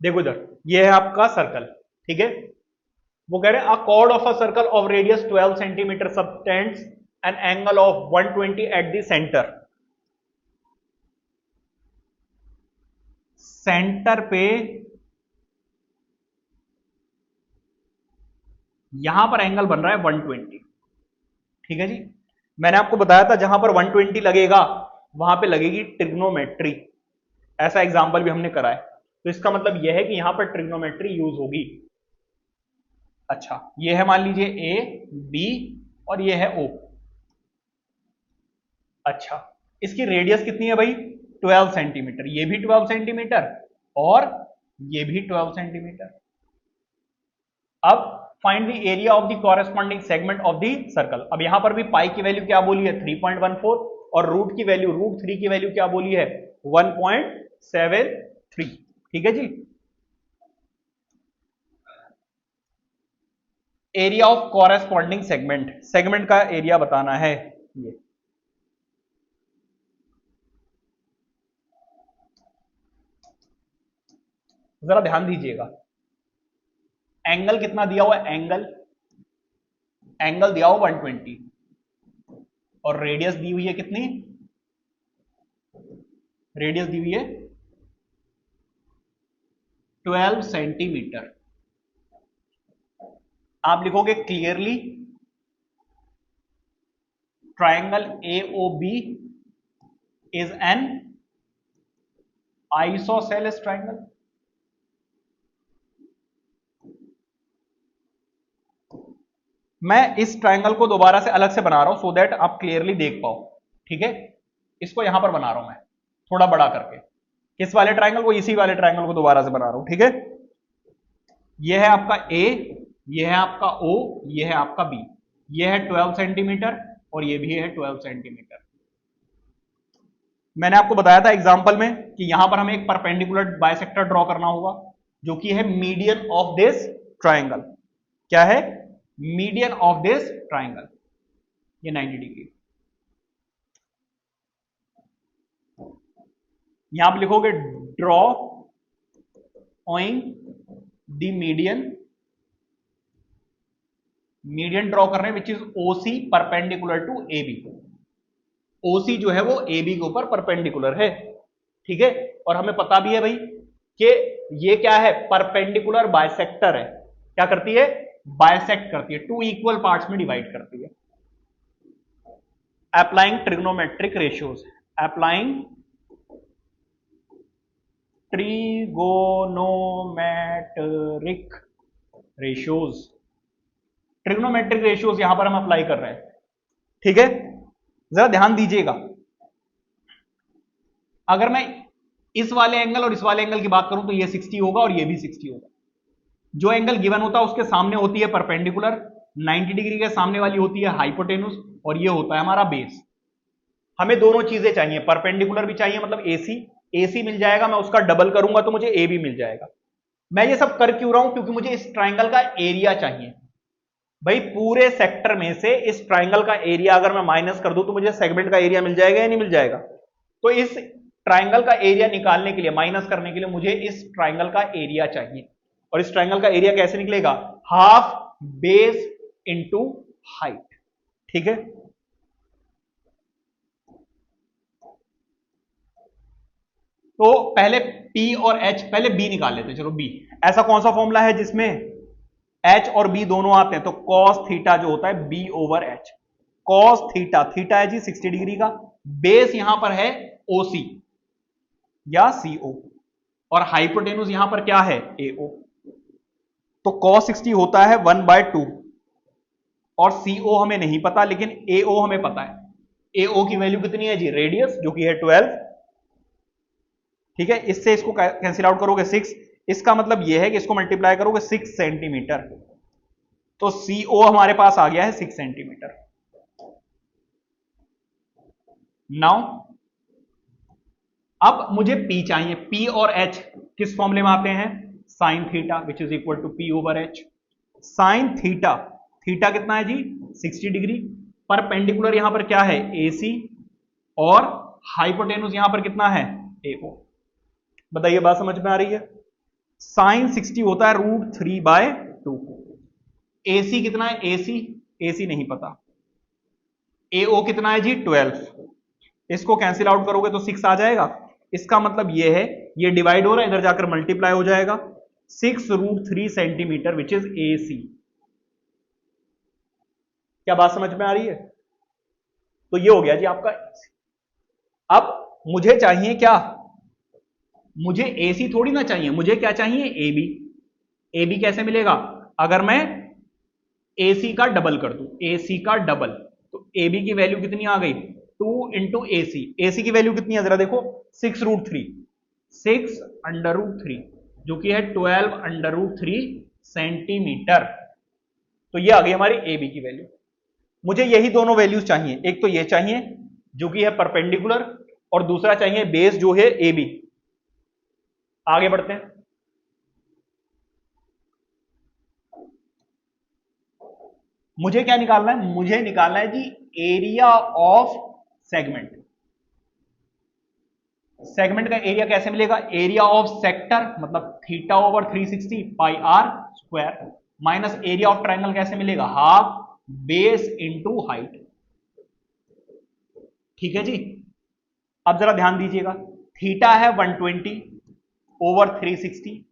देखो इधर, ये है आपका सर्कल, ठीक है। वो कह रहे हैं अ cord of a circle of radius 12 centimetre subtends an angle of 120 at the centre. Centre पे यहां पर एंगल बन रहा है 120, ठीक है जी। मैंने आपको बताया था जहां पर 120 लगेगा वहां पे लगेगी ट्रिग्नोमेट्री, ऐसा एग्जांपल भी हमने करा है। तो इसका मतलब यह है कि यहां पर ट्रिग्नोमेट्री यूज होगी। अच्छा, ये है मान लीजिए ए बी और ये है ओ। अच्छा, इसकी रेडियस कितनी है भाई? 12 सेंटीमीटर। ये भी 12 सेंटीमीटर और ये भी 12 सेंटीमीटर। अब find the area of the corresponding segment of the circle. अब यहां पर भी पाई की वैल्यू क्या बोली है? 3.14 और रूट की वैल्यू रूट 3 की वैल्यू क्या बोली है? 1.73, ठीक है जी। Area of corresponding segment, segment का एरिया बताना है ये। जरा ध्यान दीजिएगा, एंगल कितना दिया हुआ है? एंगल दिया हुआ 120 और रेडियस दी हुई है कितनी? रेडियस दी हुई है 12 सेंटीमीटर। आप लिखोगे clearly triangle AOB is an isosceles triangle. मैं इस ट्राइंगल को दोबारा से अलग से बना रहा हूं सो दैट आप क्लियरली देख पाओ, ठीक है। इसको यहां पर बना रहा हूं मैं थोड़ा बड़ा करके। किस वाले ट्राइंगल को? इसी वाले ट्राइंगल को दोबारा से बना रहा हूं, ठीक है। यह है आपका ए, यह है आपका ओ, यह है आपका बी। यह है 12 सेंटीमीटर और यह भी है 12 सेंटीमीटर। मैंने आपको बताया था एग्जांपल में कि यहां पर हमें एक परपेंडिकुलर बाइसेक्टर ड्रॉ करना होगा जो कि है मीडियन ऑफ दिस ट्राइंगल। क्या है? मीडियन ऑफ दिस ट्राइंगल, ये 90 डिग्री। यहां आप लिखोगे drawing the median, median ड्रॉ कर रहे हैं which is OC perpendicular to A B. OC जो है वो ए बी के ऊपर परपेंडिकुलर है, ठीक है। और हमें पता भी है भाई कि ये क्या है? परपेंडिकुलर बाइसेक्टर है। क्या करती है? बाइसेक्ट करती है, टू इक्वल पार्ट्स में डिवाइड करती है। Applying trigonometric ratios, applying trigonometric ratios, trigonometric ratios यहां पर हम अप्लाई कर रहे हैं, ठीक है। जरा ध्यान दीजिएगा, अगर मैं इस वाले एंगल और इस वाले एंगल की बात करूं तो ये 60 होगा और ये भी 60 होगा। जो एंगल गिवन होता है उसके सामने होती है परपेंडिकुलर, 90 डिग्री के सामने वाली होती है हाइपोटेनुस और ये होता है हमारा बेस। हमें दोनों चीजें चाहिए, परपेंडिकुलर भी चाहिए मतलब एसी, एसी मिल जाएगा, मैं उसका डबल करूंगा तो मुझे ए भी मिल जाएगा। मैं ये सब कर क्यों रहा हूं? क्योंकि मुझे इस ट्राइंगल का एरिया चाहिए। भाई पूरे सेक्टर में से इस ट्राइंगल का एरिया अगर मैं माइनस कर दूं तो मुझे सेगमेंट का एरिया मिल जाएगा या नहीं मिल जाएगा? तो इस ट्राइंगल का एरिया निकालने के लिए, माइनस करने के लिए मुझे इस ट्राइंगल का एरिया चाहिए। और इस ट्राइंगल का एरिया कैसे निकलेगा? हाफ बेस इंटू हाइट, ठीक है। तो पहले P और H, पहले B निकाल लेते हैं, चलो B। ऐसा कौन सा फॉर्मूला है जिसमें H और B दोनों आते हैं? तो cos थीटा जो होता है B over H। cos theta, theta है जी 60 डिग्री का, बेस यहां पर है OC या CO और हाइपोटेनुस यहां पर क्या है? AO। तो cos 60 होता है 1/2 और CO हमें नहीं पता लेकिन AO हमें पता है। AO की वैल्यू कितनी है जी? रेडियस जो कि है 12, ठीक है। इससे इसको कैंसिल आउट करोगे 6, इसका मतलब यह है कि इसको मल्टीप्लाई करोगे 6 सेंटीमीटर, तो CO हमारे पास आ गया है 6 सेंटीमीटर। नाउ अब मुझे P चाहिए। P और H किस फॉर्मूले में आते हैं? Sine theta which is equal to P over H। Sine theta, theta कितना है जी? 60 डिग्री। परपेंडिकुलर यहां पर क्या है? AC और हाइपोटेनुस यहां पर कितना है? AO। बताइए बात समझ में आ रही है? साइन 60 होता है √3/2। AC कितना है? AC नहीं पता। AO कितना है जी? 12। इसको कैंसिल आउट करोगे तो 6 आ जाएगा। इसका मतलब ये है, ये डिवाइड हो रहा है, इधर जाकर मल्टीप्लाई हो जाएगा। 6√3 सेंटीमीटर विच इज AC। क्या बात समझ में आ रही है? तो ये हो गया जी आपका। अब मुझे चाहिए क्या? मुझे AC थोड़ी ना चाहिए, मुझे क्या चाहिए? AB। AB कैसे मिलेगा? अगर मैं AC का डबल कर दूं, AC का डबल, तो AB की वैल्यू कितनी आ गई? 2 इंटू AC की वैल्यू कितनी है जरा देखो? 6√3, 6√3 जो कि है 12√3 सेंटीमीटर। तो ये आ गई हमारी AB की वैल्यू। मुझे यही दोनों वैल्यूज चाहिए, एक तो ये चाहिए जो कि है परपेंडिकुलर, और दूसरा चाहिए बेस जो है AB। आगे बढ़ते हैं। मुझे क्या निकालना है? मुझे निकालना है जी एरिया ऑफ सेगमेंट। सेगमेंट का एरिया कैसे मिलेगा? एरिया ऑफ सेक्टर मतलब θ/360 pi r square, minus area of triangle कैसे मिलेगा? Half base into height. ठीक है जी। अब जरा ध्यान दीजिएगा, थीटा है 120/360,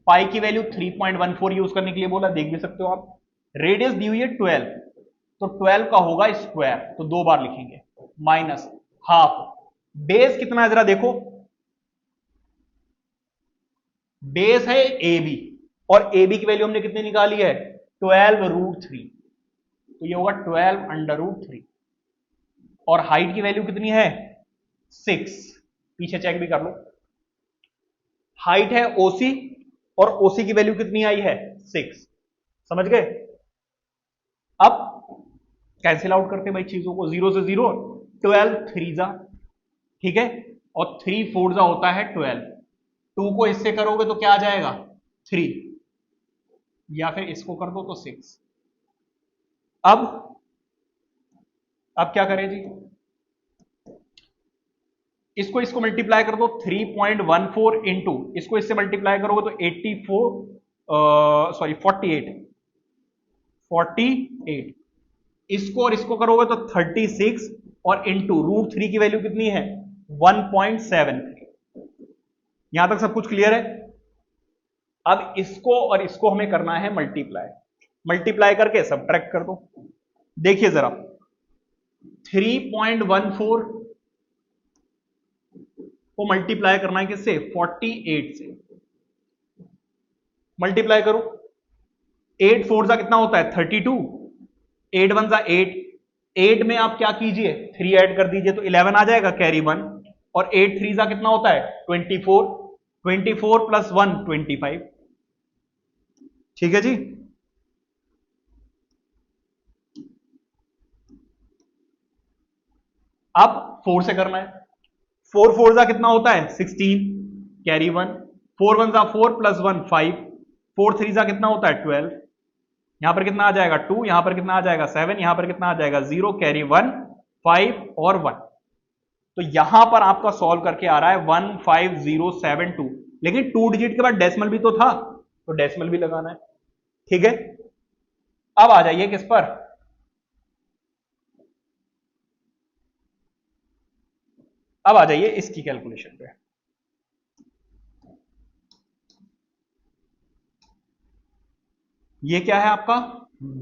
पाई की वैल्यू 3.14 यूज करने के लिए बोला, देख भी सकते हो आप। रेडियस दी हुई है 12, तो 12 का होगा स्क्वायर, तो 2 बार लिखेंगे, माइनस हाफ। बेस कितना है जरा देखो? बेस है AB, और AB की वैल्यू हमने कितनी निकाली है? 12√3, तो ये होगा 12√3। और हाइट की वैल्यू कितनी है? 6। पीछे चेक भी कर लो। हाइट है OC, और OC की वैल्यू कितनी आई है? 6। समझ गए? अब कैंसिल आउट करते भाई चीजों को, 0 से 0, 12 3 जा, ठीक है, और 3 4 जा होता है 12। 2 को इससे करोगे तो क्या आ जाएगा? 3, या फिर इसको कर दो तो 6। अब क्या करें जी? इसको मल्टीप्लाई कर दो, 3.14 इंटू इसको इससे मल्टीप्लाई करोगे तो 48। इसको और इसको करोगे तो 36, और इंटू √3 की वैल्यू कितनी है? 1.73। यहां तक सब कुछ क्लियर है? अब इसको और इसको हमें करना है मल्टीप्लाई, मल्टीप्लाई करके सब्ट्रैक्ट कर दो। देखिए जरा, 3.14 को मल्टीप्लाई करना है किससे? 48 से। मल्टीप्लाई करो, 8 4 जा कितना होता है? 32, 8 1 जा 8, 8 में आप क्या कीजिए? 3 ऐड कर दीजिए तो 11 आ जाएगा, कैरी 1, और 8 3 जा कितना होता है? 24, 24 प्लस 1 25। ठीक है जी। अब 4 से करना है, 4 4 जा कितना होता है? 16, कैरी 1, 4 1 जा 4 प्लस 1 5, 4 3 जा कितना होता है? 12। यहां पर कितना आ जाएगा? 2, यहां पर कितना आ जाएगा? 7, यहां पर कितना आ जाएगा? 0, कैरी 1 5 और 1। तो यहां पर आपका सॉल्व करके आ रहा है 15072, लेकिन 2 डिजिट के बाद डेसिमल भी तो था, तो डेसिमल भी लगाना है। ठीक है। अब आ जाइए किस पर? अब आ जाइए इसकी कैलकुलेशन पे। ये क्या है आपका?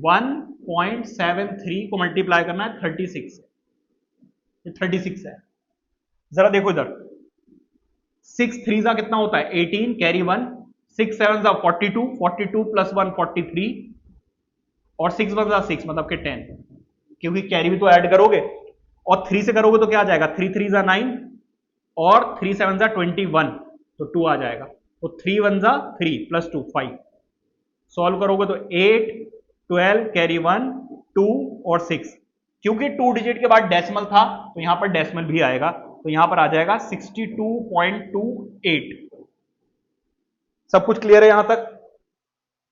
1.73 को मल्टीप्लाई करना है 36 से, ये 36 है। जरा देखो इधर, 6 3 जा कितना होता है? 18, कैरी 1, 6 7 जा 42, 42 प्लस 1 43, और 6 1 जा 6 मतलब कि 10, क्योंकि कैरी भी तो ऐड करोगे, और 3 से करोगे तो क्या आ जाएगा? 3 3 जा 9, और 3 7 जा 21, तो 2 आ जाएगा, तो 3 1 जा 3 प्लस 2 5। सॉल्व करोगे तो 8 12 कैरी 1 2 और 6, क्योंकि 2 डिजिट के बाद डेसिमल था तो यहां पर डेसिमल भी आएगा, तो यहां पर आ जाएगा 62.28। सब कुछ क्लियर है यहां तक?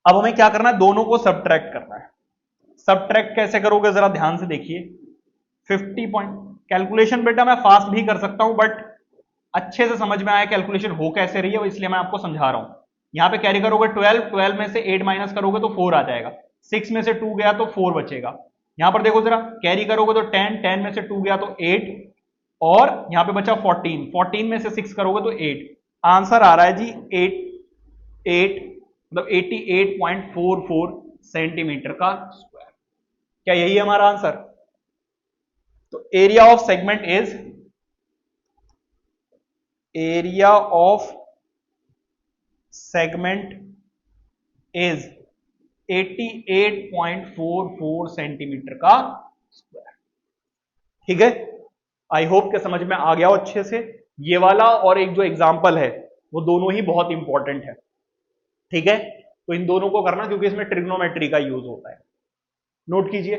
अब हमें क्या करना है? दोनों को सब्ट्रैक्ट करना है। सब्ट्रैक्ट कैसे करोगे जरा ध्यान से देखिए। 50 पॉइंट कैलकुलेशन बेटा मैं फास्ट भी कर सकता हूं, बट अच्छे से समझ में आया कैलकुलेशन हो कैसे रही है, इसलिए मैं आपको समझा रहा हूं। यहां पे कैरी करोगे 12, 12 में से 8 माइनस करोगे तो 4 आ जाएगा, 6 में से 2 गया तो 4 बचेगा। यहां पर देखो जरा, कैरी करोगे तो 10, 10 में से 2 गया तो 8, और यहां पे बचा 14, 14 में से 6 करोगे तो 8। आंसर आ रहा है जी 8 मतलब 88.44 सेंटीमीटर का स्क्वायर। क्या यही है हमारा आंसर? तो area of segment is, area of segment is 88.44 centimetre का स्क्वायर। ठीक है, आई होप के समझ में आ गया हो अच्छे से। ये वाला और एक जो एग्जांपल है वो दोनों ही बहुत इंपॉर्टेंट है। ठीक है, तो इन दोनों को करना क्योंकि इसमें ट्रिग्नोमेट्री का यूज होता है। नोट कीजिए,